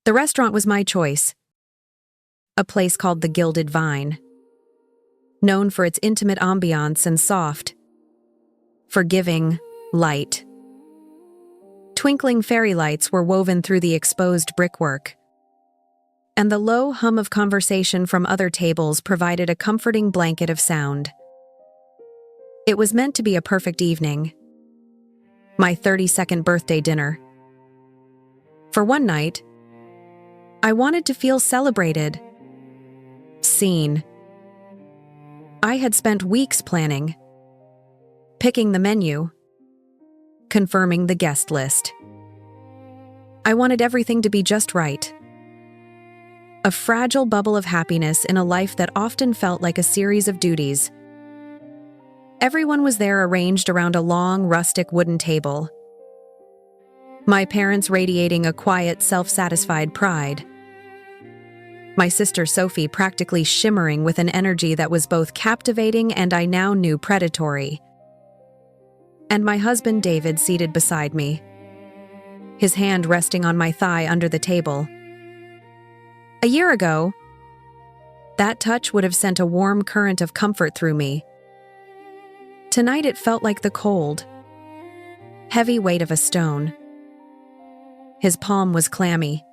The restaurant was my choice, a place called the Gilded Vine, known for its intimate ambiance and soft, forgiving light. Twinkling fairy lights were woven through the exposed brickwork, and the low hum of conversation from other tables provided a comforting blanket of sound. It was meant to be a perfect evening, my 32nd birthday dinner. For one night, I wanted to feel celebrated, seen. I had spent weeks planning, picking the menu, confirming the guest list. I wanted everything to be just right. A fragile bubble of happiness in a life that often felt like a series of duties. Everyone was there arranged around a long, rustic wooden table. My parents radiating a quiet, self-satisfied pride. My sister Sophie practically shimmering with an energy that was both captivating and I now knew predatory. And my husband David seated beside me, his hand resting on my thigh under the table. A year ago, that touch would have sent a warm current of comfort through me. Tonight it felt like the cold, heavy weight of a stone. His palm was clammy,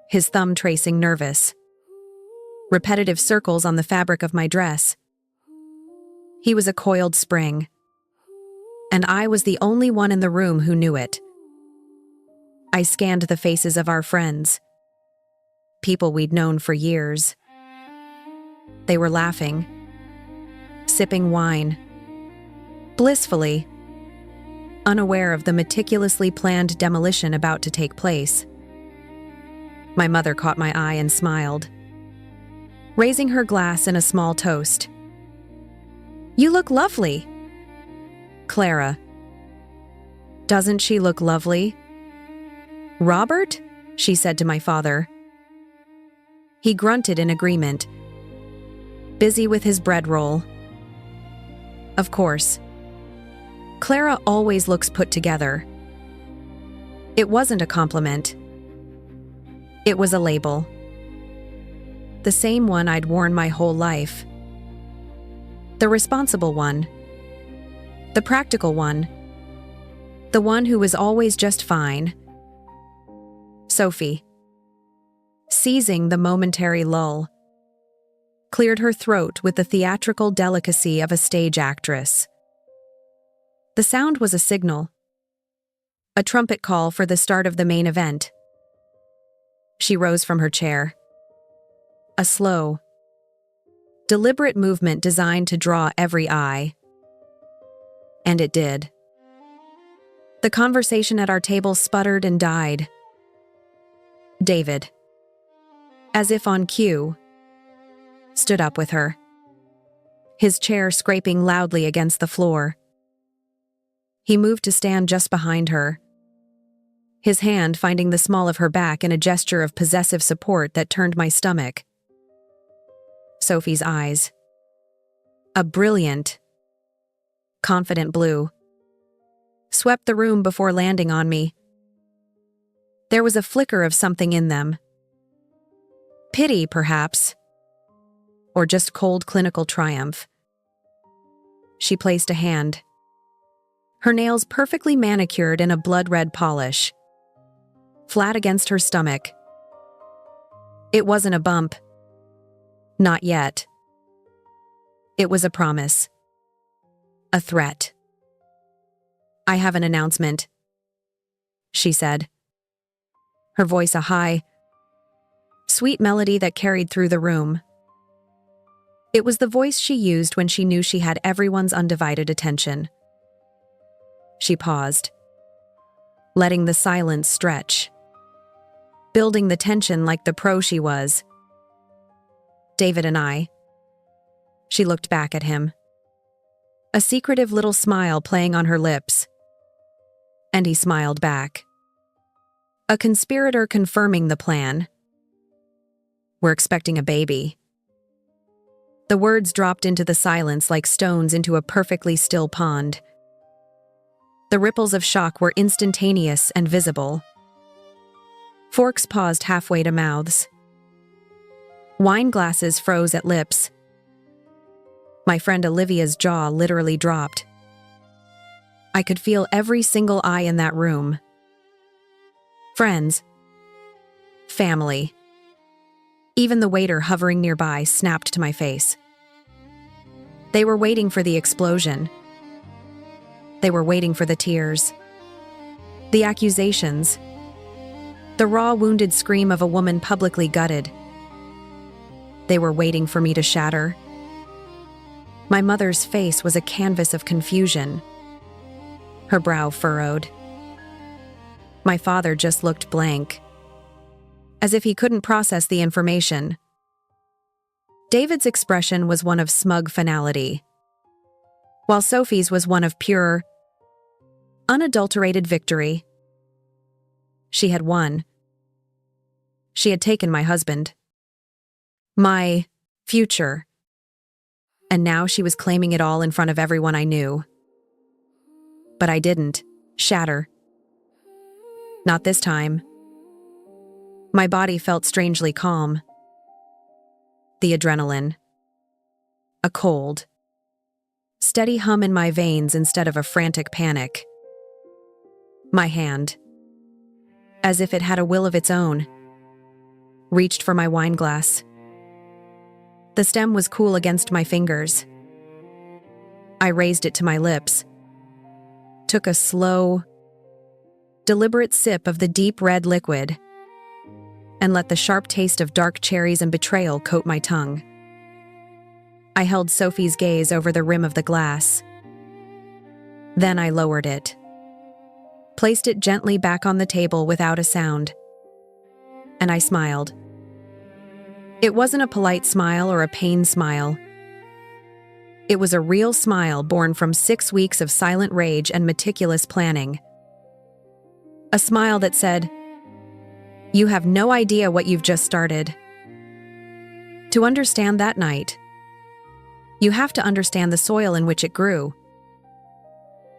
his thumb tracing nervous, repetitive circles on the fabric of my dress. He was a coiled spring, and I was the only one in the room who knew it. I scanned the faces of our friends, people we'd known for years. They were laughing, sipping wine, blissfully, unaware of the meticulously planned demolition about to take place. My mother caught my eye and smiled, raising her glass in a small toast. "You look lovely." "Clara." "Doesn't she look lovely?" "Robert?" she said to my father. He grunted in agreement, busy with his bread roll. Of course. Clara always looks put together. It wasn't a compliment. It was a label. The same one I'd worn my whole life. The responsible one. The practical one. The one who was always just fine. Sophie, seizing the momentary lull, cleared her throat with the theatrical delicacy of a stage actress. The sound was a signal, a trumpet call for the start of the main event. She rose from her chair. A slow, deliberate movement designed to draw every eye. And it did. The conversation at our table sputtered and died. David, as if on cue, stood up with her, his chair scraping loudly against the floor. He moved to stand just behind her, his hand finding the small of her back in a gesture of possessive support that turned my stomach. Sophie's eyes, a brilliant, confident blue, swept the room before landing on me. There was a flicker of something in them. Pity, perhaps, or just cold clinical triumph. She placed a hand, her nails perfectly manicured in a blood-red polish, flat against her stomach. It wasn't a bump. Not yet. It was a promise. A threat. "I have an announcement," she said, her voice a high, sweet melody that carried through the room. It was the voice she used when she knew she had everyone's undivided attention. She paused, letting the silence stretch, building the tension like the pro she was. "David and I." She looked back at him, a secretive little smile playing on her lips. And he smiled back. A conspirator confirming the plan. "We're expecting a baby." The words dropped into the silence like stones into a perfectly still pond. The ripples of shock were instantaneous and visible. Forks paused halfway to mouths. Wine glasses froze at lips. My friend Olivia's jaw literally dropped. I could feel every single eye in that room. Friends. Family. Even the waiter hovering nearby snapped to my face. They were waiting for the explosion. They were waiting for the tears. The accusations. The raw, wounded scream of a woman publicly gutted. They were waiting for me to shatter. My mother's face was a canvas of confusion. Her brow furrowed. My father just looked blank, as if he couldn't process the information. David's expression was one of smug finality, while Sophie's was one of pure, unadulterated victory. She had won. She had taken my husband. My future. And now she was claiming it all in front of everyone I knew. But I didn't shatter. Not this time. My body felt strangely calm. The adrenaline. A cold, steady hum in my veins instead of a frantic panic. My hand, as if it had a will of its own, reached for my wine glass. The stem was cool against my fingers. I raised it to my lips, took a slow, deliberate sip of the deep red liquid, and let the sharp taste of dark cherries and betrayal coat my tongue. I held Sophie's gaze over the rim of the glass. Then I lowered it, placed it gently back on the table without a sound, and I smiled. It wasn't a polite smile or a pained smile. It was a real smile born from 6 weeks of silent rage and meticulous planning. A smile that said, "You have no idea what you've just started." To understand that night, you have to understand the soil in which it grew.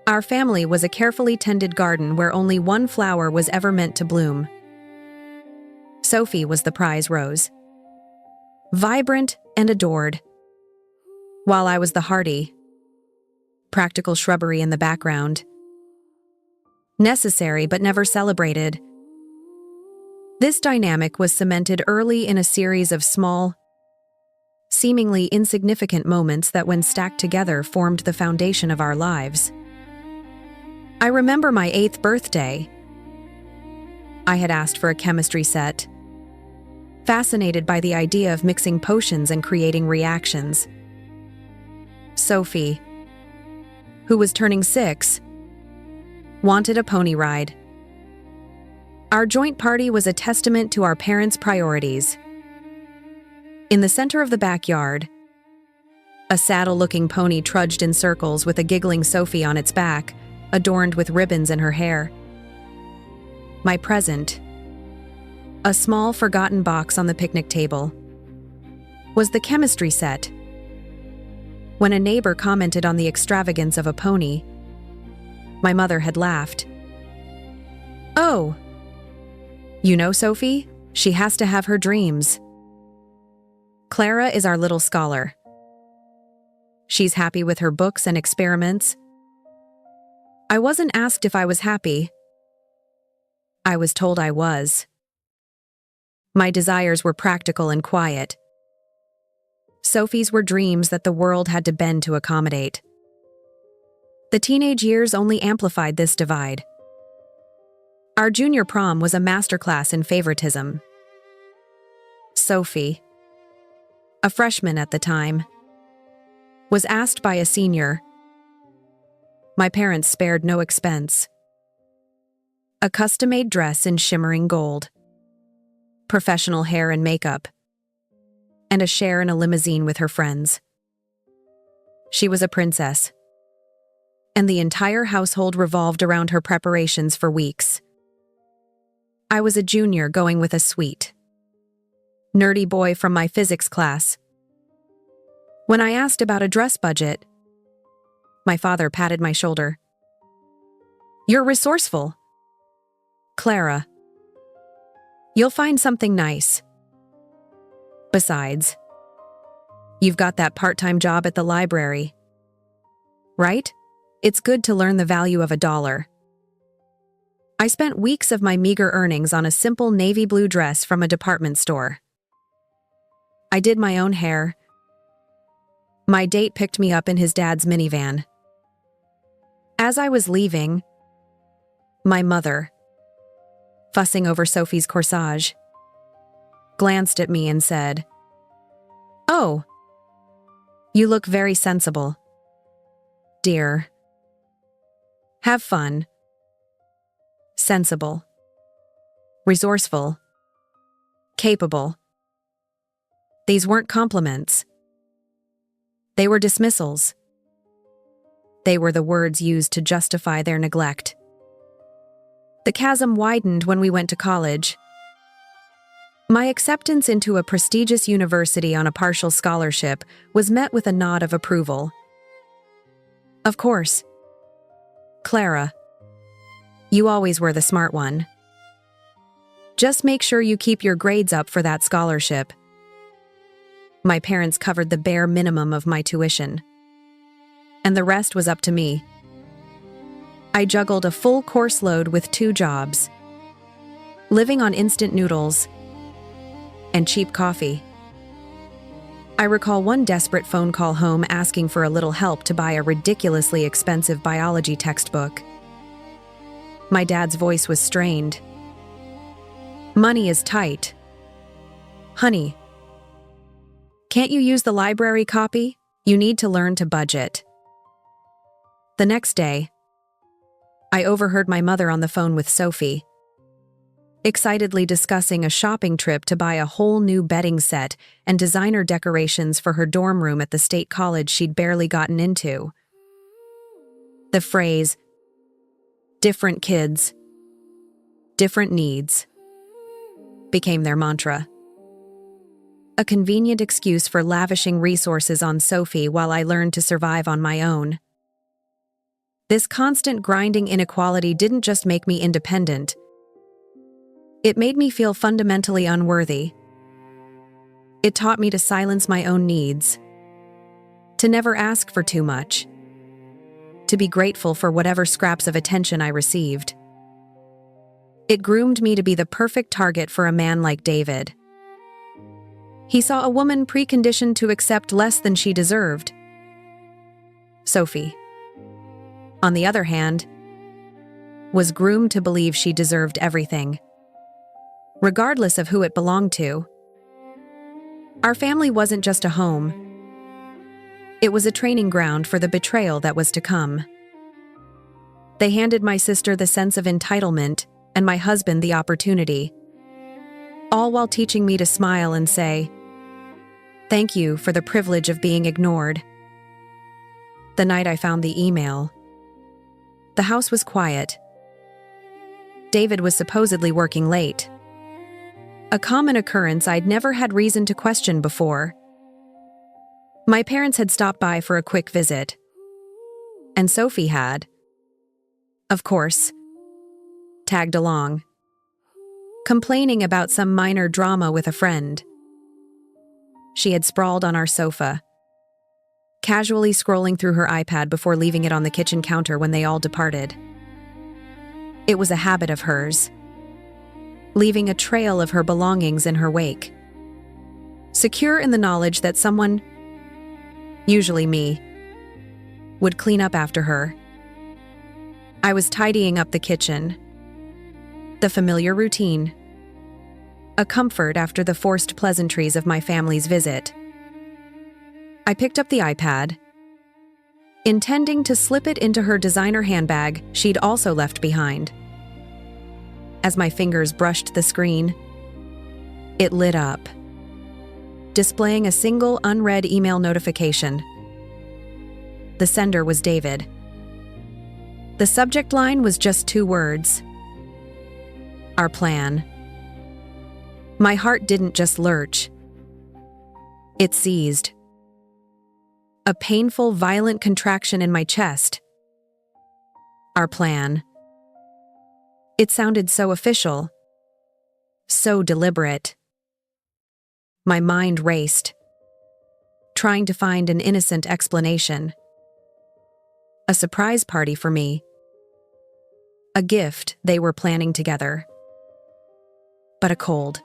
Our family was a carefully tended garden where only one flower was ever meant to bloom. Sophie was the prize rose, vibrant and adored, while I was the hardy, practical shrubbery in the background. Necessary but never celebrated. This dynamic was cemented early in a series of small, seemingly insignificant moments that, when stacked together, formed the foundation of our lives. I remember my 8th birthday. I had asked for a chemistry set, fascinated by the idea of mixing potions and creating reactions. Sophie, who was turning 6, wanted a pony ride. Our joint party was a testament to our parents' priorities. In the center of the backyard, a saddle-looking pony trudged in circles with a giggling Sophie on its back, adorned with ribbons in her hair. My present, a small forgotten box on the picnic table, was the chemistry set. When a neighbor commented on the extravagance of a pony, my mother had laughed. "Oh, you know Sophie? She has to have her dreams. Clara is our little scholar. She's happy with her books and experiments." I wasn't asked if I was happy. I was told I was. My desires were practical and quiet. Sophie's were dreams that the world had to bend to accommodate. The teenage years only amplified this divide. Our junior prom was a masterclass in favoritism. Sophie, a freshman at the time, was asked by a senior. My parents spared no expense. A custom-made dress in shimmering gold, professional hair and makeup, and a share in a limousine with her friends. She was a princess, and the entire household revolved around her preparations for weeks. I was a junior going with a sweet, nerdy boy from my physics class. When I asked about a dress budget, my father patted my shoulder. "You're resourceful, Clara." You'll find something nice. Besides, you've got that part-time job at the library, right? It's good to learn the value of $1. I spent weeks of my meager earnings on a simple navy blue dress from a department store. I did my own hair. My date picked me up in his dad's minivan. As I was leaving, my mother, fussing over Sophie's corsage, glanced at me and said, "Oh, you look very sensible, dear. Have fun." Sensible, resourceful, capable. These weren't compliments. They were dismissals. They were the words used to justify their neglect. The chasm widened when we went to college. My acceptance into a prestigious university on a partial scholarship was met with a nod of approval. Of course. Clara, you always were the smart one. Just make sure you keep your grades up for that scholarship. My parents covered the bare minimum of my tuition, and the rest was up to me. I juggled a full course load with 2 jobs, living on instant noodles and cheap coffee. I recall one desperate phone call home asking for a little help to buy a ridiculously expensive biology textbook. My dad's voice was strained. "Money is tight. Honey, can't you use the library copy? You need to learn to budget." The next day, I overheard my mother on the phone with Sophie, excitedly discussing a shopping trip to buy a whole new bedding set and designer decorations for her dorm room at the state college she'd barely gotten into. The phrase, "different kids, different needs," became their mantra. A convenient excuse for lavishing resources on Sophie while I learned to survive on my own. This constant grinding inequality didn't just make me independent. It made me feel fundamentally unworthy. It taught me to silence my own needs, to never ask for too much, to be grateful for whatever scraps of attention I received. It groomed me to be the perfect target for a man like David. He saw a woman preconditioned to accept less than she deserved. Sophie, on the other hand, was groomed to believe she deserved everything, regardless of who it belonged to. Our family wasn't just a home. It was a training ground for the betrayal that was to come. They handed my sister the sense of entitlement and my husband the opportunity, all while teaching me to smile and say, "Thank you for the privilege of being ignored." The night I found the email, the house was quiet. David was supposedly working late, a common occurrence I'd never had reason to question before. My parents had stopped by for a quick visit, and Sophie had, of course, tagged along, complaining about some minor drama with a friend. She had sprawled on our sofa, casually scrolling through her iPad before leaving it on the kitchen counter when they all departed. It was a habit of hers, leaving a trail of her belongings in her wake, secure in the knowledge that someone, usually me, would clean up after her. I was tidying up the kitchen, the familiar routine, a comfort after the forced pleasantries of my family's visit. I picked up the iPad, intending to slip it into her designer handbag she'd also left behind. As my fingers brushed the screen, it lit up, displaying a single unread email notification. The sender was David. The subject line was just 2 words: our plan. My heart didn't just lurch. It seized. A painful, violent contraction in my chest. Our plan. It sounded so official, So deliberate. My mind raced, trying to find an innocent explanation. A surprise party for me. A gift they were planning together. But a cold,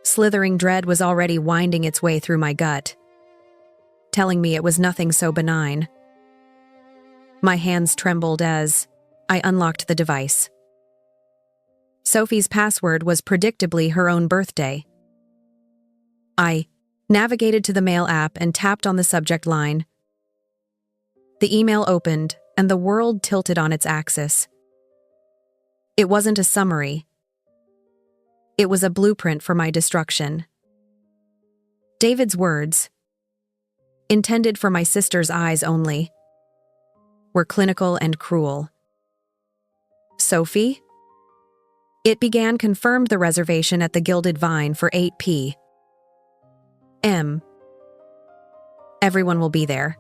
slithering dread was already winding its way through my gut, telling me it was nothing so benign. My hands trembled as I unlocked the device. Sophie's password was predictably her own birthday. I navigated to the mail app and tapped on the subject line. The email opened, and the world tilted on its axis. It wasn't a summary. It was a blueprint for my destruction. David's words, intended for my sister's eyes only, were clinical and cruel. Sophie? It began confirmed the reservation at the Gilded Vine for 8 p.m. Everyone will be there.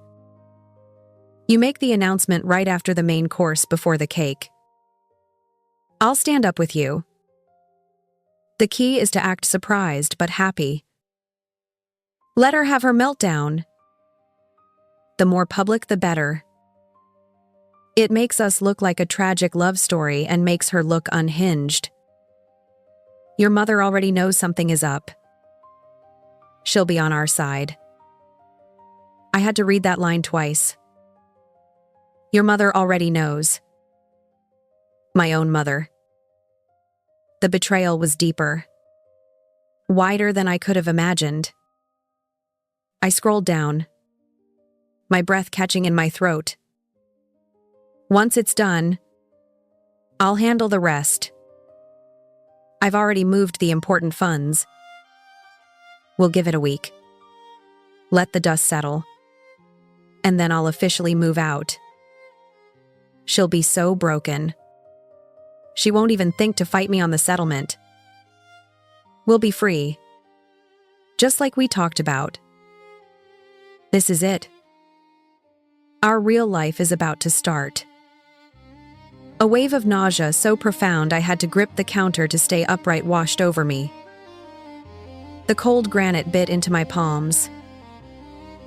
You make the announcement right after the main course before the cake. I'll stand up with you. The key is to act surprised but happy. Let her have her meltdown. The more public, the better. It makes us look like a tragic love story and makes her look unhinged. Your mother already knows something is up. She'll be on our side. I had to read that line twice. Your mother already knows. My own mother. The betrayal was deeper, wider than I could have imagined. I scrolled down, my breath catching in my throat. Once it's done, I'll handle the rest. I've already moved the important funds. We'll give it a week. Let the dust settle. And then I'll officially move out. She'll be so broken. She won't even think to fight me on the settlement. We'll be free. Just like we talked about. This is it. Our real life is about to start. A wave of nausea so profound I had to grip the counter to stay upright washed over me. The cold granite bit into my palms.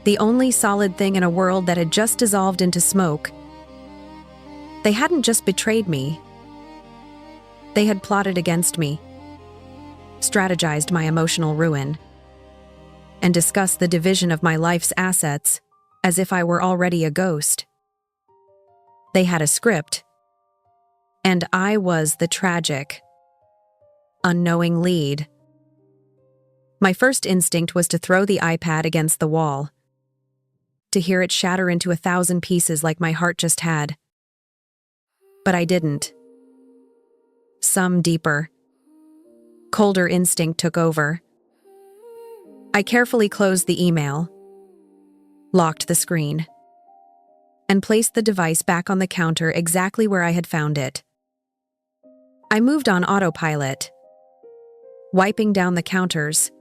The only solid thing in a world that had just dissolved into smoke. They hadn't just betrayed me. They had plotted against me, strategized my emotional ruin, and discussed the division of my life's assets as if I were already a ghost. They had a script, and I was the tragic, unknowing lead. My first instinct was to throw the iPad against the wall, to hear it shatter into 1,000 pieces like my heart just had. But I didn't. Some deeper, colder instinct took over. I carefully closed the email, locked the screen, and placed the device back on the counter exactly where I had found it. I moved on autopilot, wiping down the counters,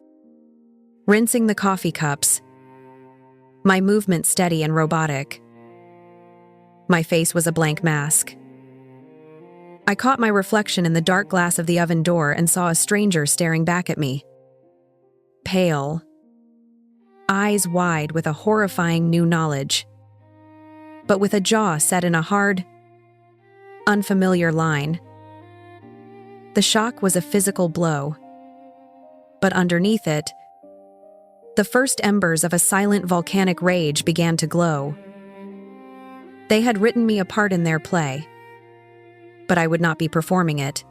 rinsing the coffee cups, my movement steady and robotic. My face was a blank mask. I caught my reflection in the dark glass of the oven door and saw a stranger staring back at me. Pale, eyes wide with a horrifying new knowledge, but with a jaw set in a hard, unfamiliar line. The shock was a physical blow, but underneath it, the first embers of a silent volcanic rage began to glow. They had written me a part in their play, but I would not be performing it.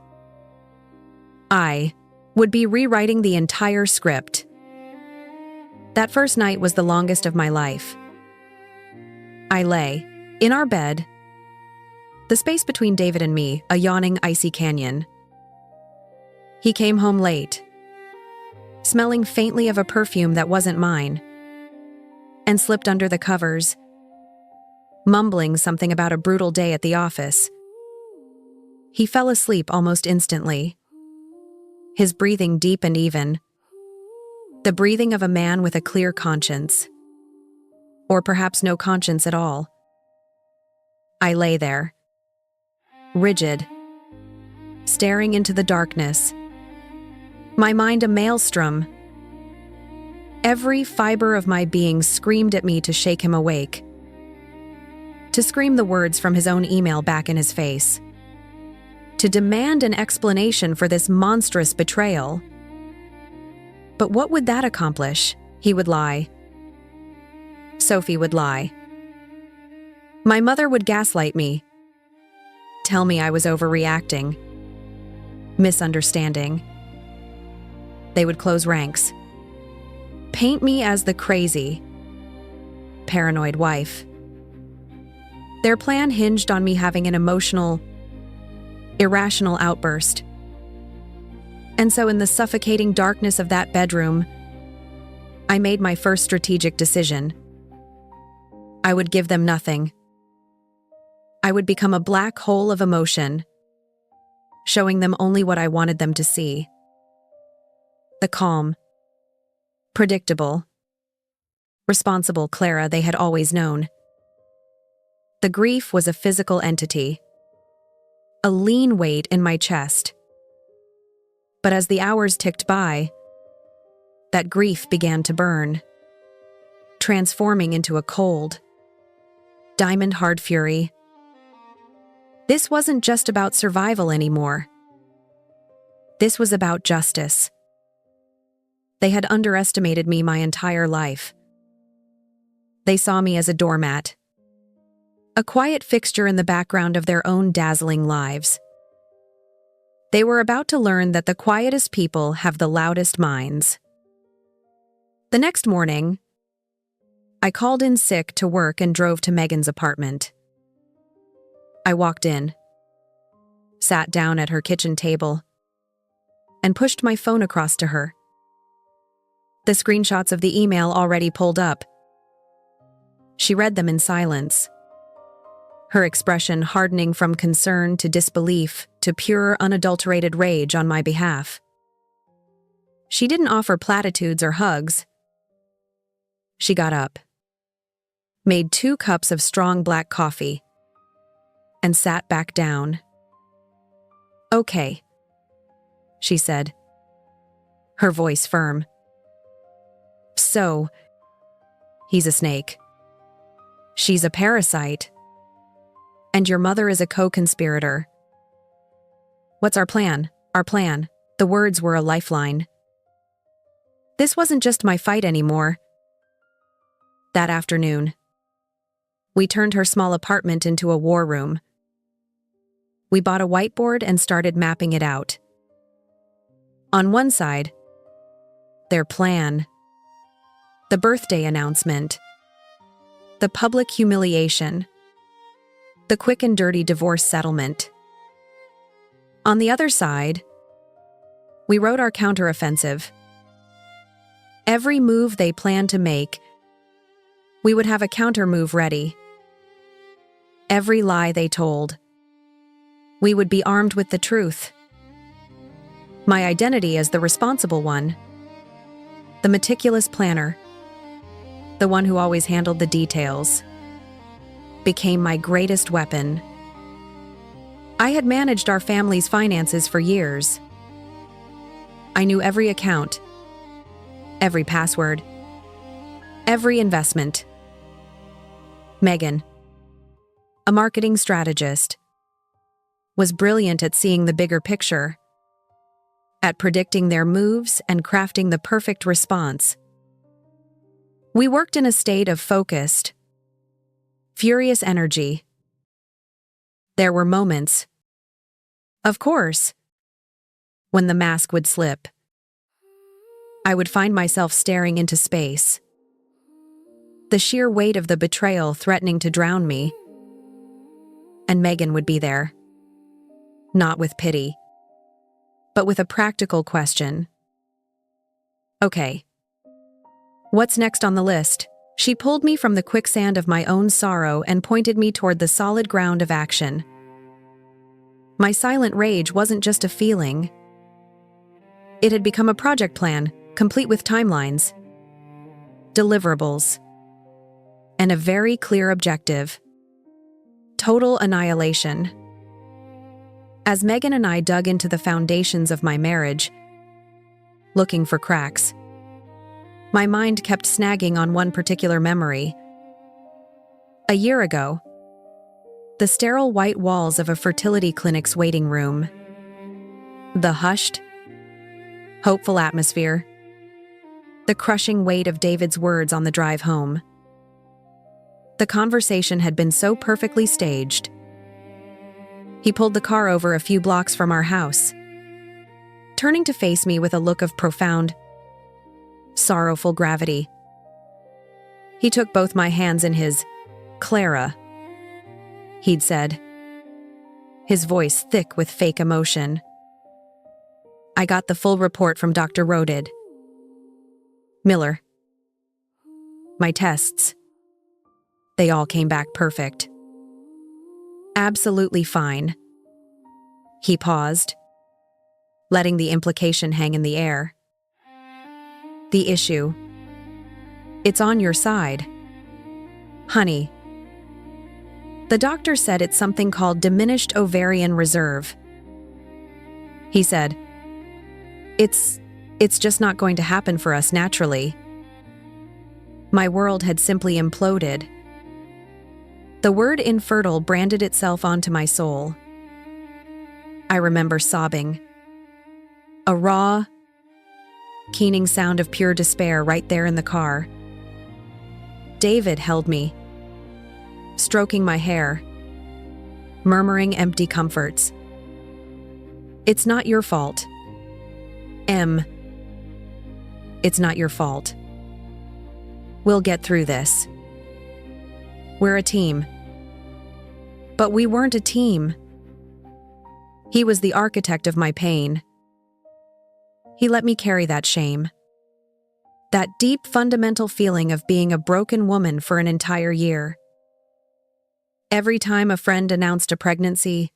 I would be rewriting the entire script. That first night was the longest of my life. I lay in our bed, the space between David and me, a yawning, icy canyon. He came home late, smelling faintly of a perfume that wasn't mine, and slipped under the covers, mumbling something about a brutal day at the office. He fell asleep almost instantly, his breathing deep and even, the breathing of a man with a clear conscience, or perhaps no conscience at all. I lay there, rigid, staring into the darkness, My mind a maelstrom. Every fiber of my being screamed at me to shake him awake, to scream the words from his own email back in his face, to demand an explanation for this monstrous betrayal. But what would that accomplish? He would lie. Sophie would lie. My mother would gaslight me, tell me I was overreacting, misunderstanding. They would close ranks, paint me as the crazy, paranoid wife. Their plan hinged on me having an emotional, irrational outburst. And so in the suffocating darkness of that bedroom, I made my first strategic decision. I would give them nothing. I would become a black hole of emotion, showing them only what I wanted them to see. The calm, predictable, responsible Clara they had always known. The grief was a physical entity, a lean weight in my chest. But as the hours ticked by, that grief began to burn, transforming into a cold, diamond-hard fury. This wasn't just about survival anymore. This was about justice. They had underestimated me my entire life. They saw me as a doormat, a quiet fixture in the background of their own dazzling lives. They were about to learn that the quietest people have the loudest minds. The next morning, I called in sick to work and drove to Megan's apartment. I walked in, sat down at her kitchen table, and pushed my phone across to her. The screenshots of the email already pulled up. She read them in silence, her expression hardening from concern to disbelief to pure, unadulterated rage on my behalf. She didn't offer platitudes or hugs. She got up, made 2 cups of strong black coffee, and sat back down. "Okay," she said, her voice firm. "So, he's a snake. She's a parasite. And your mother is a co-conspirator. What's our plan? Our plan." The words were a lifeline. This wasn't just my fight anymore. That afternoon, we turned her small apartment into a war room. We bought a whiteboard and started mapping it out. On one side, their plan, the birthday announcement, the public humiliation, the quick and dirty divorce settlement. On the other side, we wrote our counteroffensive. Every move they planned to make, we would have a counter-move ready. Every lie they told, we would be armed with the truth. My identity as the responsible one, the meticulous planner, the one who always handled the details, became my greatest weapon. I had managed our family's finances for years. I knew every account, every password, every investment. Megan, a marketing strategist, was brilliant at seeing the bigger picture, at predicting their moves and crafting the perfect response. We worked in a state of focused, furious energy. There were moments, of course, when the mask would slip. I would find myself staring into space, the sheer weight of the betrayal threatening to drown me. And Megan would be there, not with pity, but with a practical question. "Okay, what's next on the list?" She pulled me from the quicksand of my own sorrow and pointed me toward the solid ground of action. My silent rage wasn't just a feeling. It had become a project plan, complete with timelines, deliverables, and a very clear objective: total annihilation. As Megan and I dug into the foundations of my marriage, looking for cracks. My mind kept snagging on one particular memory. A year ago, the sterile white walls of a fertility clinic's waiting room. The hushed, hopeful atmosphere. The crushing weight of David's words on the drive home. The conversation had been so perfectly staged. He pulled the car over a few blocks from our house, turning to face me with a look of profound, sorrowful gravity. He took both my hands in his. "Clara," he'd said, his voice thick with fake emotion. "I got the full report from Dr. Rodid. Miller. My tests. They all came back perfect. Absolutely fine." He paused, letting the implication hang in the air. "The issue. It's on your side. Honey. The doctor said it's something called diminished ovarian reserve." He said, It's just not going to happen for us naturally." My world had simply imploded. The word infertile branded itself onto my soul. I remember sobbing. A raw, keening sound of pure despair right there in the car. David held me, stroking my hair, murmuring empty comforts. "It's not your fault. It's not your fault. We'll get through this. We're a team." But we weren't a team. He was the architect of my pain. He let me carry that shame. That deep, fundamental feeling of being a broken woman for an entire year. Every time a friend announced a pregnancy,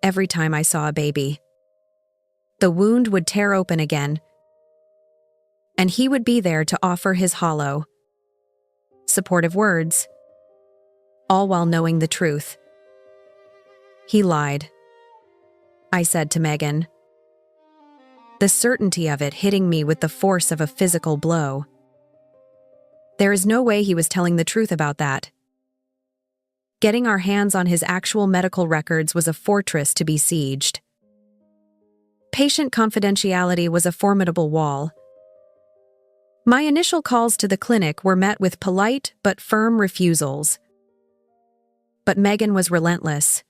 every time I saw a baby, the wound would tear open again, and he would be there to offer his hollow, supportive words, all while knowing the truth. "He lied," I said to Megan, the certainty of it hitting me with the force of a physical blow. There is no way he was telling the truth about that. Getting our hands on his actual medical records was a fortress to be sieged. Patient confidentiality was a formidable wall. My initial calls to the clinic were met with polite but firm refusals. But Megan was relentless.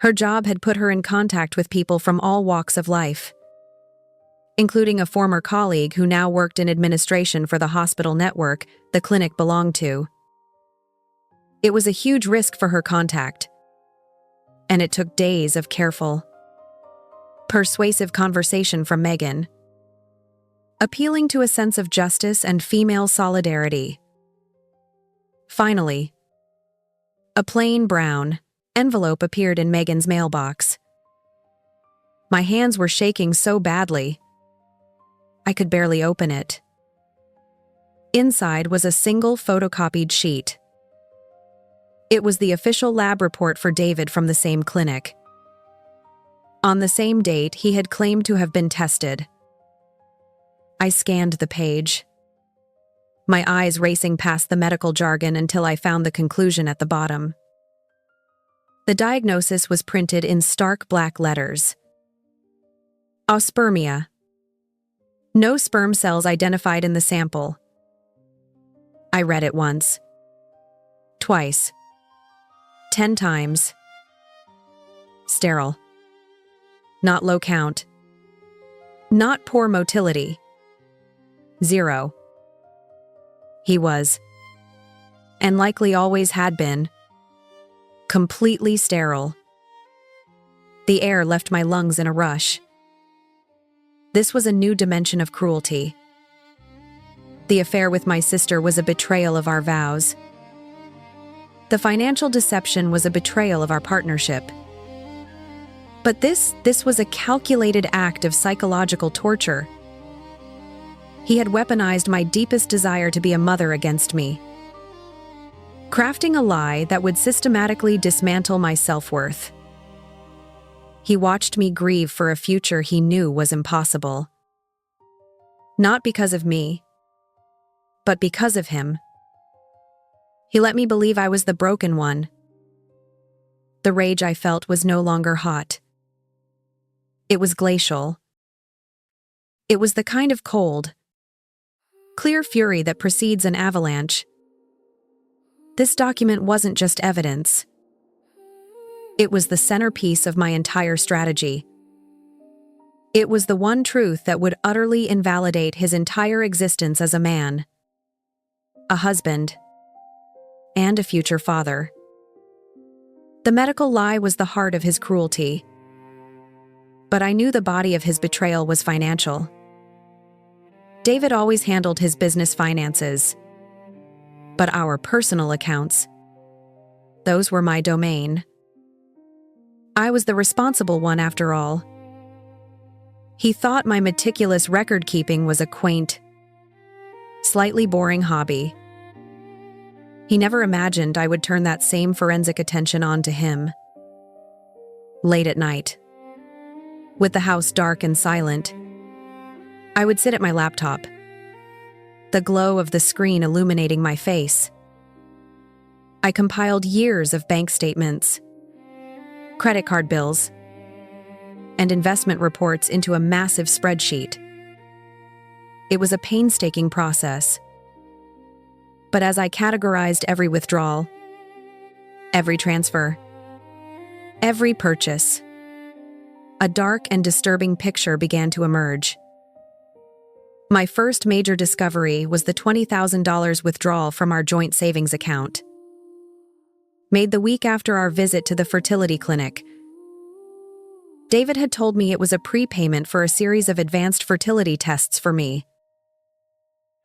Her job had put her in contact with people from all walks of life, including a former colleague who now worked in administration for the hospital network the clinic belonged to. It was a huge risk for her contact, and it took days of careful, persuasive conversation from Megan, appealing to a sense of justice and female solidarity. Finally, a plain brown envelope appeared in Megan's mailbox. My hands were shaking so badly, I could barely open it. Inside was a single photocopied sheet. It was the official lab report for David from the same clinic. On the same date, he had claimed to have been tested. I scanned the page, my eyes racing past the medical jargon until I found the conclusion at the bottom. The diagnosis was printed in stark black letters. Ospermia. No sperm cells identified in the sample. I read it once. Twice. 10 times. Sterile. Not low count. Not poor motility. 0. He was, and likely always had been, completely sterile. The air left my lungs in a rush. This was a new dimension of cruelty. The affair with my sister was a betrayal of our vows. The financial deception was a betrayal of our partnership. But this was a calculated act of psychological torture. He had weaponized my deepest desire to be a mother against me, crafting a lie that would systematically dismantle my self-worth. He watched me grieve for a future he knew was impossible. Not because of me, but because of him. He let me believe I was the broken one. The rage I felt was no longer hot. It was glacial. It was the kind of cold, clear fury that precedes an avalanche. This document wasn't just evidence. It was the centerpiece of my entire strategy. It was the one truth that would utterly invalidate his entire existence as a man, a husband, and a future father. The medical lie was the heart of his cruelty. But I knew the body of his betrayal was financial. David always handled his business finances. But our personal accounts, those were my domain. I was the responsible one after all. He thought my meticulous record-keeping was a quaint, slightly boring hobby. He never imagined I would turn that same forensic attention on to him. Late at night, with the house dark and silent, I would sit at my laptop, the glow of the screen illuminating my face. I compiled years of bank statements, credit card bills, and investment reports into a massive spreadsheet. It was a painstaking process. But as I categorized every withdrawal, every transfer, every purchase, a dark and disturbing picture began to emerge. My first major discovery was the $20,000 withdrawal from our joint savings account, made the week after our visit to the fertility clinic. David had told me it was a prepayment for a series of advanced fertility tests for me.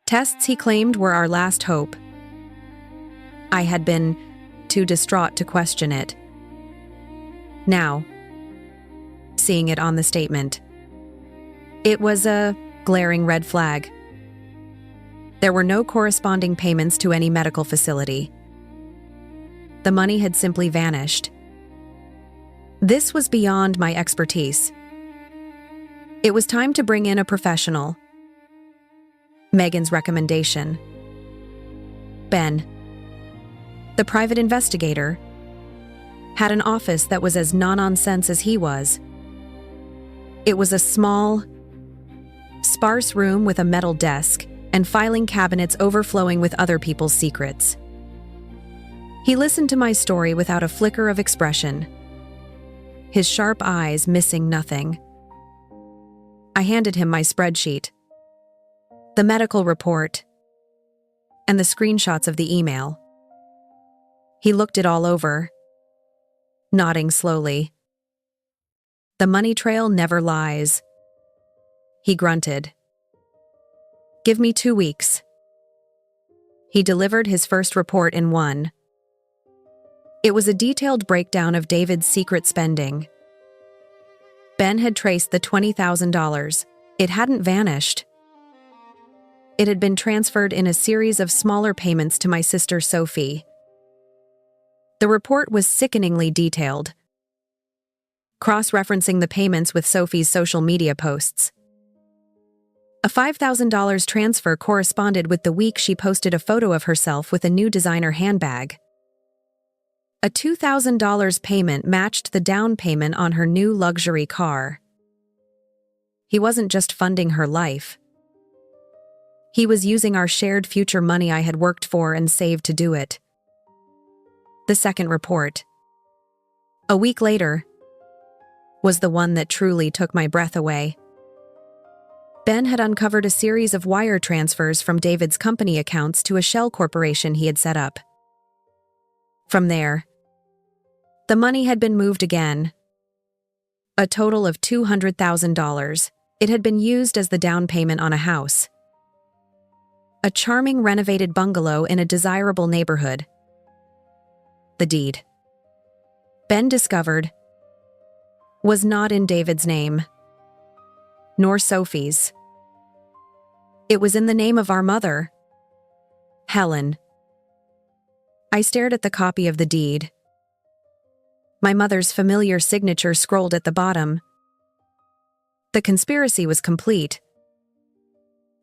Tests he claimed were our last hope. I had been too distraught to question it. Now, seeing it on the statement, it was a glaring red flag. There were no corresponding payments to any medical facility. The money had simply vanished. This was beyond my expertise. It was time to bring in a professional. Megan's recommendation. Ben, the private investigator, had an office that was as no-nonsense as he was. It was a small, sparse room with a metal desk and filing cabinets overflowing with other people's secrets. He listened to my story without a flicker of expression, his sharp eyes missing nothing. I handed him my spreadsheet, the medical report, and the screenshots of the email. He looked it all over, nodding slowly. The money trail never lies. He grunted. Give me 2 weeks. He delivered his first report in one. It was a detailed breakdown of David's secret spending. Ben had traced the $20,000. It hadn't vanished. It had been transferred in a series of smaller payments to my sister Sophie. The report was sickeningly detailed, cross-referencing the payments with Sophie's social media posts. A $5,000 transfer corresponded with the week she posted a photo of herself with a new designer handbag. A $2,000 payment matched the down payment on her new luxury car. He wasn't just funding her life. He was using our shared future money I had worked for and saved to do it. The second report, a week later, was the one that truly took my breath away. Ben had uncovered a series of wire transfers from David's company accounts to a shell corporation he had set up. From there, the money had been moved again. A total of $200,000. It had been used as the down payment on a house. A charming renovated bungalow in a desirable neighborhood. The deed, Ben discovered, was not in David's name, nor Sophie's. It was in the name of our mother, Helen. I stared at the copy of the deed. My mother's familiar signature scrolled at the bottom. The conspiracy was complete.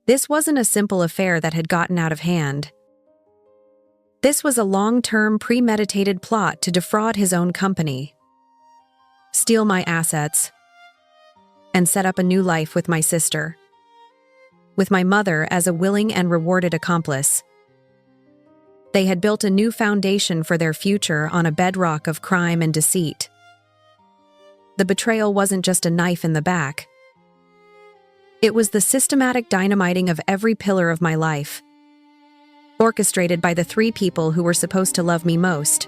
This wasn't a simple affair that had gotten out of hand. This was a long-term, premeditated plot to defraud his own company, steal my assets, and set up a new life with my sister, with my mother as a willing and rewarded accomplice. They had built a new foundation for their future on a bedrock of crime and deceit. The betrayal wasn't just a knife in the back. It was the systematic dynamiting of every pillar of my life, orchestrated by the three people who were supposed to love me most.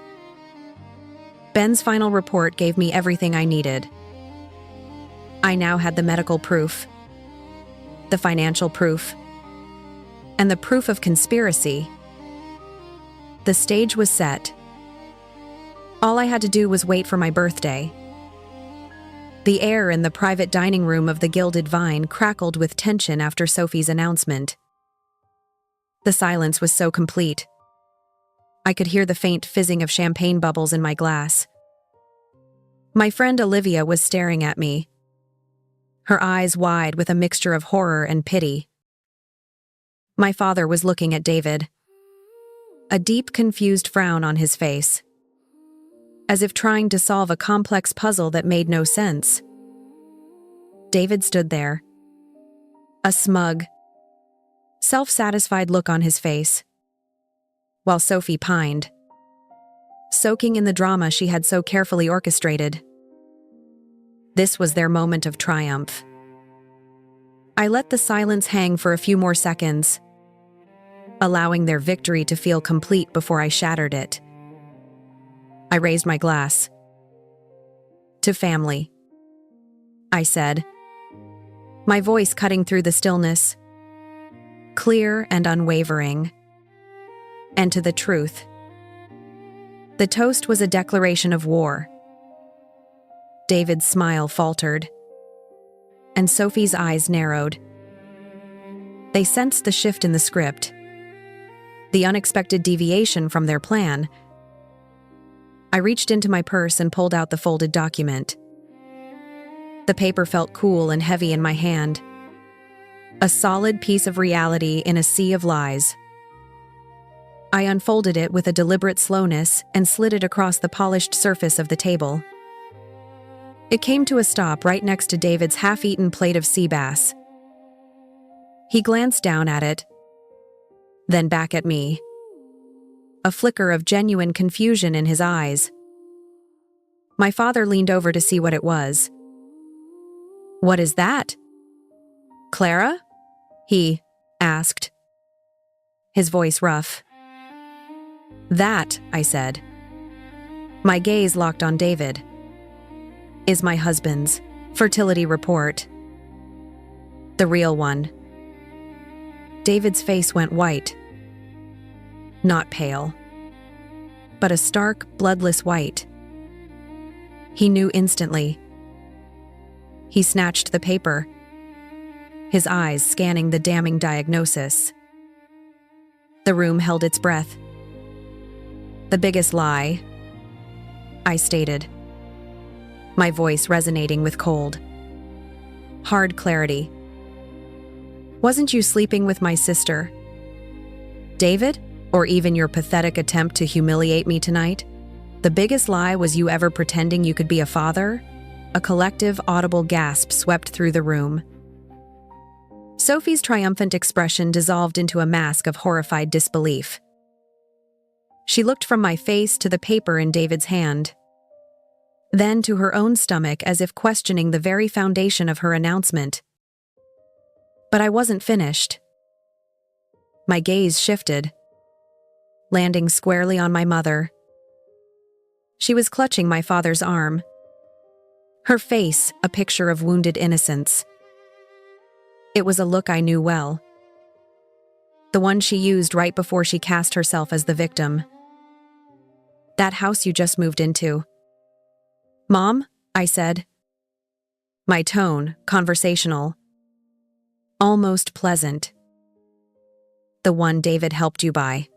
Ben's final report gave me everything I needed. I now had the medical proof, the financial proof, and the proof of conspiracy. The stage was set. All I had to do was wait for my birthday. The air in the private dining room of the Gilded Vine crackled with tension after Sophie's announcement. The silence was so complete. I could hear the faint fizzing of champagne bubbles in my glass. My friend Olivia was staring at me, her eyes wide with a mixture of horror and pity. My father was looking at David, a deep, confused frown on his face, as if trying to solve a complex puzzle that made no sense. David stood there, a smug, self-satisfied look on his face, while Sophie pined, soaking in the drama she had so carefully orchestrated. This was their moment of triumph. I let the silence hang for a few more seconds, allowing their victory to feel complete before I shattered it. I raised my glass. To family, I said, my voice cutting through the stillness, clear and unwavering. And to the truth. The toast was a declaration of war. David's smile faltered, and Sophie's eyes narrowed. They sensed the shift in the script, the unexpected deviation from their plan. I reached into my purse and pulled out the folded document. The paper felt cool and heavy in my hand, a solid piece of reality in a sea of lies. I unfolded it with a deliberate slowness and slid it across the polished surface of the table. It came to a stop right next to David's half-eaten plate of sea bass. He glanced down at it, then back at me, a flicker of genuine confusion in his eyes. My father leaned over to see what it was. "What is that, Clara?" he asked, his voice rough. "That," I said. My gaze locked on David. "Is my husband's fertility report. The real one." David's face went white. Not pale, but a stark, bloodless white. He knew instantly. He snatched the paper, his eyes scanning the damning diagnosis. The room held its breath. "The biggest lie," I stated, my voice resonating with cold, hard clarity. "Wasn't you sleeping with my sister, David, or even your pathetic attempt to humiliate me tonight? The biggest lie was you ever pretending you could be a father?" A collective, audible gasp swept through the room. Sophie's triumphant expression dissolved into a mask of horrified disbelief. She looked from my face to the paper in David's hand, then to her own stomach as if questioning the very foundation of her announcement. But I wasn't finished. My gaze shifted, landing squarely on my mother. She was clutching my father's arm, her face a picture of wounded innocence. It was a look I knew well, the one she used right before she cast herself as the victim. "That house you just moved into." "Mom," I said, my tone conversational, almost pleasant. "The one David helped you buy.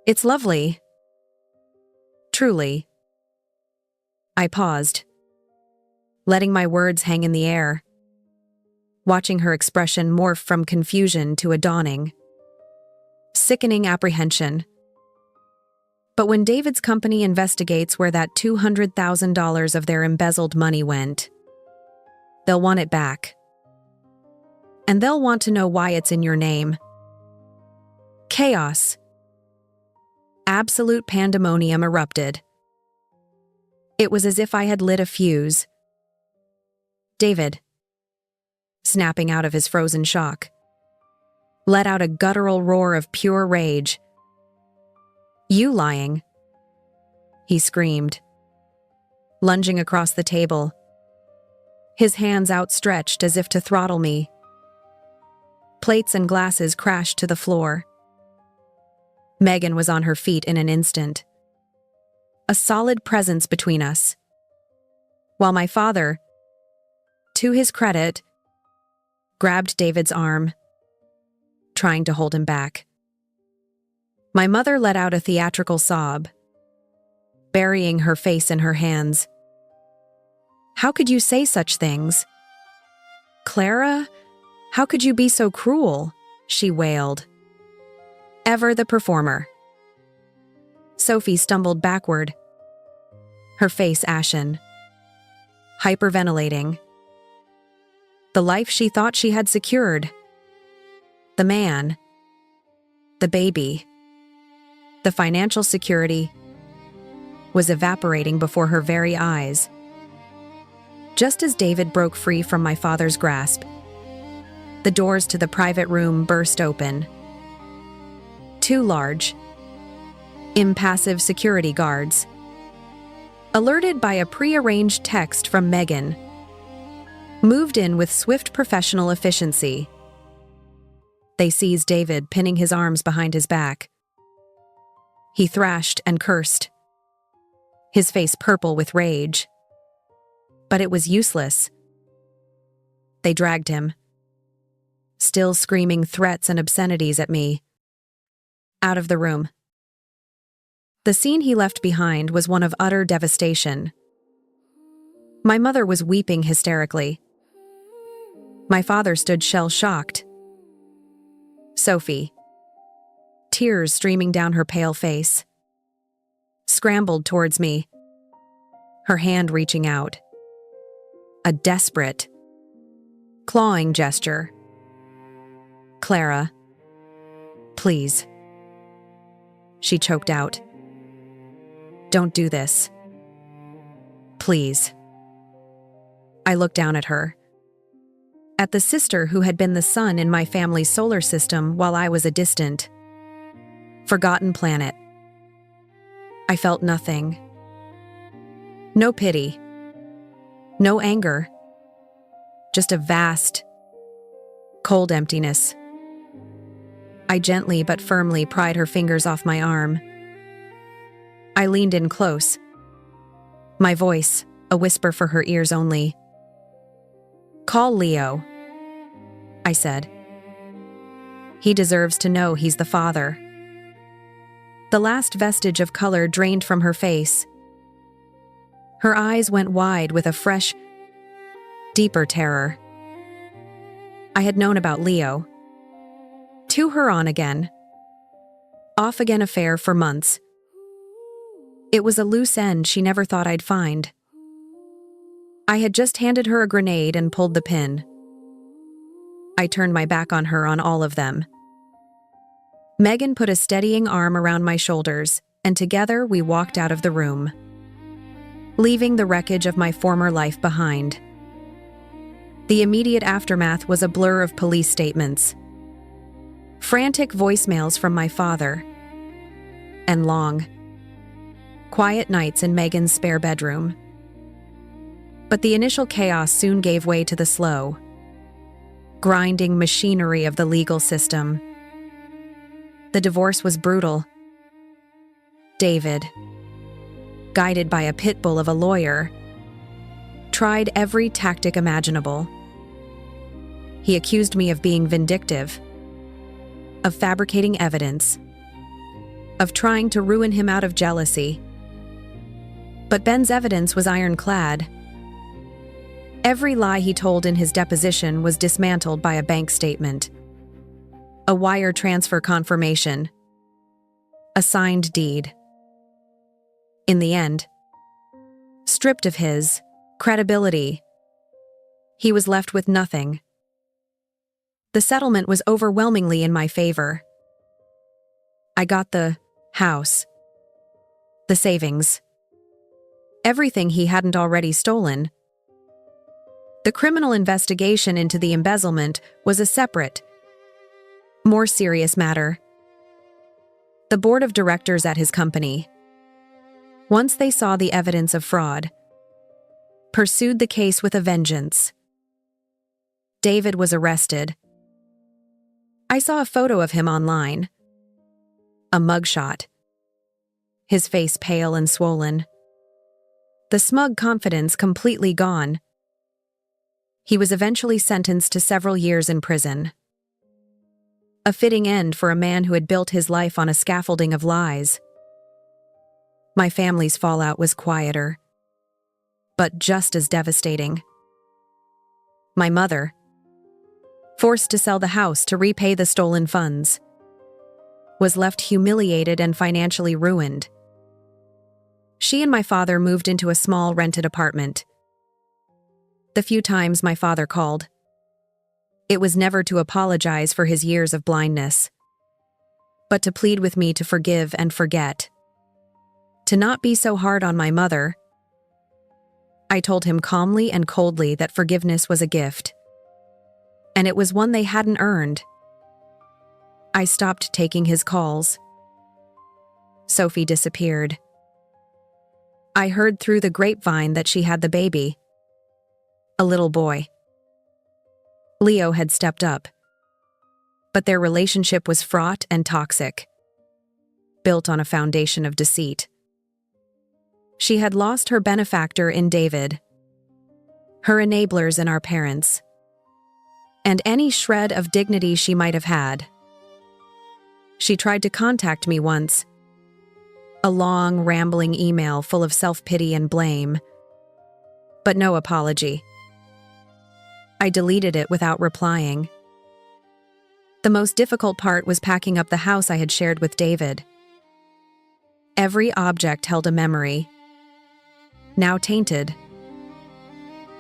It's lovely. Truly." I paused, letting my words hang in the air, watching her expression morph from confusion to a dawning, sickening apprehension. But when David's company investigates where that $200,000 of their embezzled money went, they'll want it back. And they'll want to know why it's in your name. Chaos. Absolute pandemonium erupted. It was as if I had lit a fuse. David, snapping out of his frozen shock, let out a guttural roar of pure rage. "You lying?" he screamed, lunging across the table, his hands outstretched as if to throttle me. Plates and glasses crashed to the floor. Megan was on her feet in an instant, a solid presence between us, while my father, to his credit, grabbed David's arm, trying to hold him back. My mother let out a theatrical sob, burying her face in her hands. "How could you say such things? Clara, how could you be so cruel?" she wailed. Ever the performer. Sophie stumbled backward, her face ashen, hyperventilating. The life she thought she had secured, the man, the baby, the financial security, was evaporating before her very eyes. Just as David broke free from my father's grasp, the doors to the private room burst open. Two large, impassive security guards, alerted by a prearranged text from Megan, moved in with swift professional efficiency. They seized David, pinning his arms behind his back. He thrashed and cursed, his face purple with rage. But it was useless. They dragged him, still screaming threats and obscenities at me, out of the room. The scene he left behind was one of utter devastation. My mother was weeping hysterically. My father stood shell-shocked. Sophie, tears streaming down her pale face, scrambled towards me, her hand reaching out. A desperate, clawing gesture. "Clara, please," she choked out. "Don't do this. Please." I looked down at her, at the sister who had been the sun in my family's solar system while I was a distant, forgotten planet. I felt nothing. No pity. No anger. Just a vast, cold emptiness. I gently but firmly pried her fingers off my arm. I leaned in close, my voice a whisper for her ears only. "Call Leo," I said. "He deserves to know he's the father." The last vestige of color drained from her face. Her eyes went wide with a fresh, deeper terror. I had known about Leo. To her on again, off again affair for months. It was a loose end she never thought I'd find. I had just handed her a grenade and pulled the pin. I turned my back on her on all of them. Megan put a steadying arm around my shoulders, and together we walked out of the room, leaving the wreckage of my former life behind. The immediate aftermath was a blur of police statements, frantic voicemails from my father, and long, quiet nights in Megan's spare bedroom. But the initial chaos soon gave way to the slow, grinding machinery of the legal system. The divorce was brutal. David, guided by a pit bull of a lawyer, tried every tactic imaginable. He accused me of being vindictive, of fabricating evidence, of trying to ruin him out of jealousy. But Ben's evidence was ironclad. Every lie he told in his deposition was dismantled by a bank statement, a wire transfer confirmation, a signed deed. In the end, stripped of his credibility, he was left with nothing. The settlement was overwhelmingly in my favor. I got the house, the savings, everything he hadn't already stolen. The criminal investigation into the embezzlement was a separate, more serious matter. The board of directors at his company, once they saw the evidence of fraud, pursued the case with a vengeance. David was arrested. I saw a photo of him online, a mugshot, his face pale and swollen, the smug confidence completely gone. He was eventually sentenced to several years in prison. A fitting end for a man who had built his life on a scaffolding of lies. My family's fallout was quieter, but just as devastating. My mother, forced to sell the house to repay the stolen funds, was left humiliated and financially ruined. She and my father moved into a small rented apartment. The few times my father called, it was never to apologize for his years of blindness, but to plead with me to forgive and forget, to not be so hard on my mother. I told him calmly and coldly that forgiveness was a gift, and it was one they hadn't earned. I stopped taking his calls. Sophie disappeared. I heard through the grapevine that she had the baby, a little boy. Leo had stepped up, but their relationship was fraught and toxic, built on a foundation of deceit. She had lost her benefactor in David, her enablers in our parents, and any shred of dignity she might have had. She tried to contact me once, a long, rambling email full of self-pity and blame, but no apology. I deleted it without replying. The most difficult part was packing up the house I had shared with David. Every object held a memory, now tainted.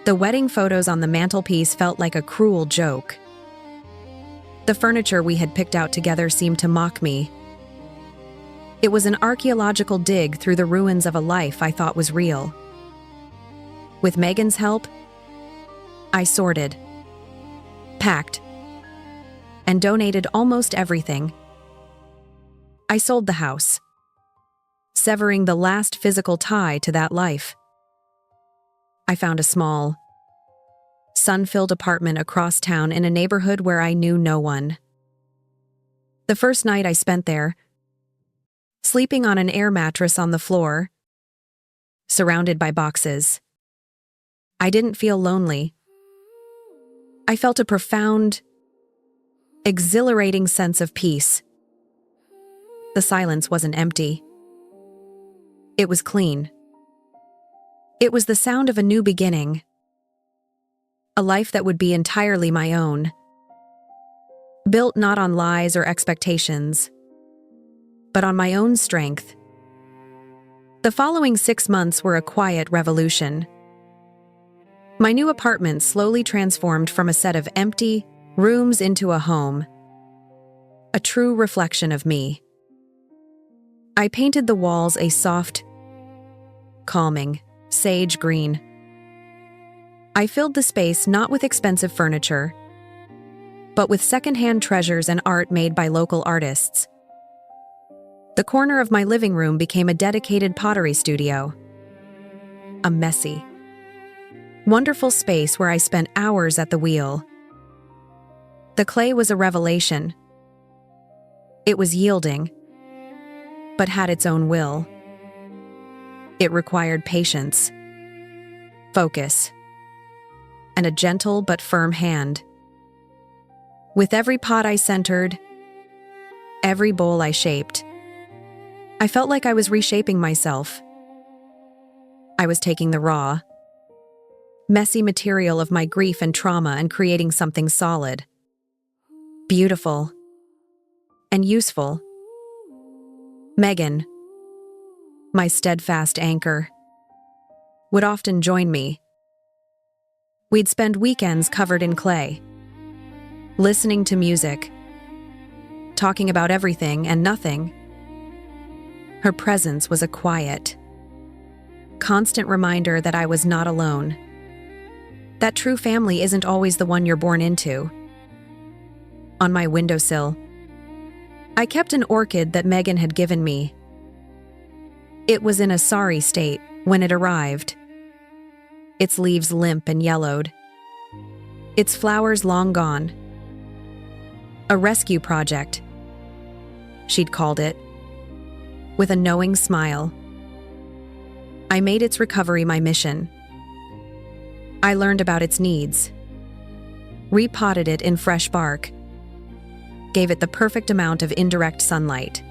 The wedding photos on the mantelpiece felt like a cruel joke. The furniture we had picked out together seemed to mock me. It was an archaeological dig through the ruins of a life I thought was real. With Megan's help, I sorted, packed, and donated almost everything. I sold the house, severing the last physical tie to that life. I found a small, sun-filled apartment across town in a neighborhood where I knew no one. The first night I spent there, sleeping on an air mattress on the floor, surrounded by boxes, I didn't feel lonely. I felt a profound, exhilarating sense of peace. The silence wasn't empty. It was clean. It was the sound of a new beginning. A life that would be entirely my own. Built not on lies or expectations, but on my own strength. The following 6 months were a quiet revolution. My new apartment slowly transformed from a set of empty rooms into a home, a true reflection of me. I painted the walls a soft, calming, sage green. I filled the space not with expensive furniture, but with secondhand treasures and art made by local artists. The corner of my living room became a dedicated pottery studio, a messy, wonderful space where I spent hours at the wheel. The clay was a revelation. It was yielding, but had its own will. It required patience, focus, and a gentle but firm hand. With every pot I centered, every bowl I shaped, I felt like I was reshaping myself. I was taking the raw, messy material of my grief and trauma and creating something solid, beautiful, and useful. Megan, my steadfast anchor, would often join me. We'd spend weekends covered in clay, listening to music, talking about everything and nothing. Her presence was a quiet, constant reminder that I was not alone. That true family isn't always the one you're born into. On my windowsill, I kept an orchid that Megan had given me. It was in a sorry state when it arrived, its leaves limp and yellowed, its flowers long gone. A rescue project, she'd called it, with a knowing smile. I made its recovery my mission. I learned about its needs, repotted it in fresh bark, gave it the perfect amount of indirect sunlight,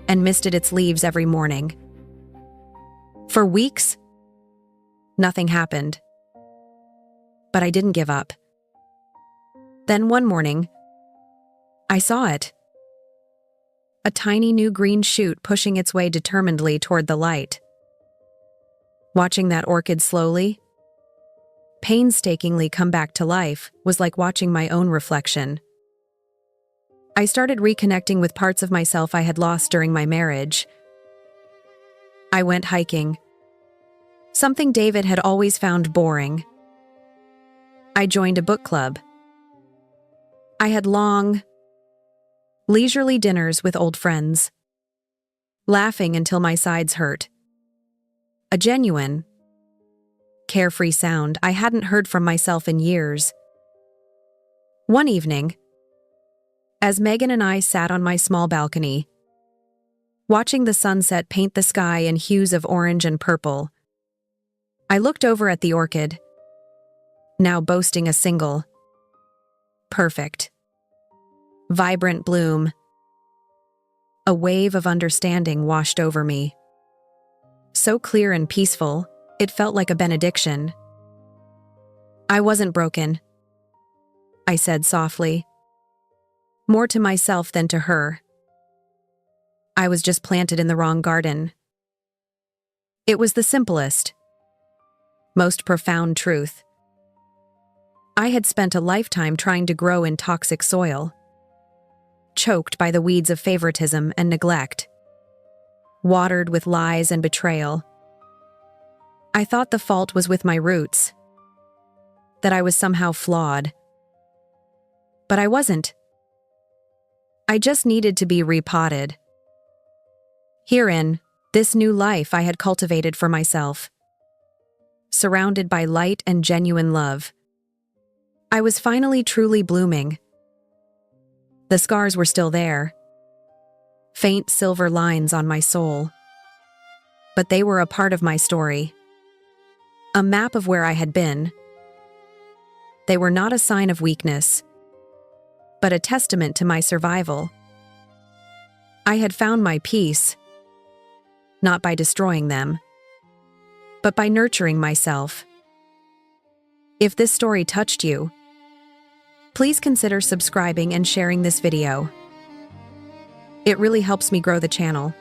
and misted its leaves every morning. For weeks, nothing happened. But I didn't give up. Then one morning, I saw it. A tiny new green shoot pushing its way determinedly toward the light. Watching that orchid slowly, painstakingly come back to life was like watching my own reflection. I started reconnecting with parts of myself I had lost during my marriage. I went hiking, something David had always found boring. I joined a book club. I had long, leisurely dinners with old friends, laughing until my sides hurt. A genuine, carefree sound I hadn't heard from myself in years. One evening, as Megan and I sat on my small balcony, watching the sunset paint the sky in hues of orange and purple, I looked over at the orchid, now boasting a single, perfect, vibrant bloom. A wave of understanding washed over me. So clear and peaceful, it felt like a benediction. I wasn't broken, I said softly, more to myself than to her. I was just planted in the wrong garden. It was the simplest, most profound truth. I had spent a lifetime trying to grow in toxic soil, choked by the weeds of favoritism and neglect, watered with lies and betrayal. I thought the fault was with my roots, that I was somehow flawed. But I wasn't. I just needed to be repotted. Herein, this new life I had cultivated for myself, surrounded by light and genuine love. I was finally truly blooming. The scars were still there, faint silver lines on my soul. But they were a part of my story, a map of where I had been. They were not a sign of weakness, but a testament to my survival. I had found my peace, not by destroying them, but by nurturing myself. If this story touched you, please consider subscribing and sharing this video. It really helps me grow the channel.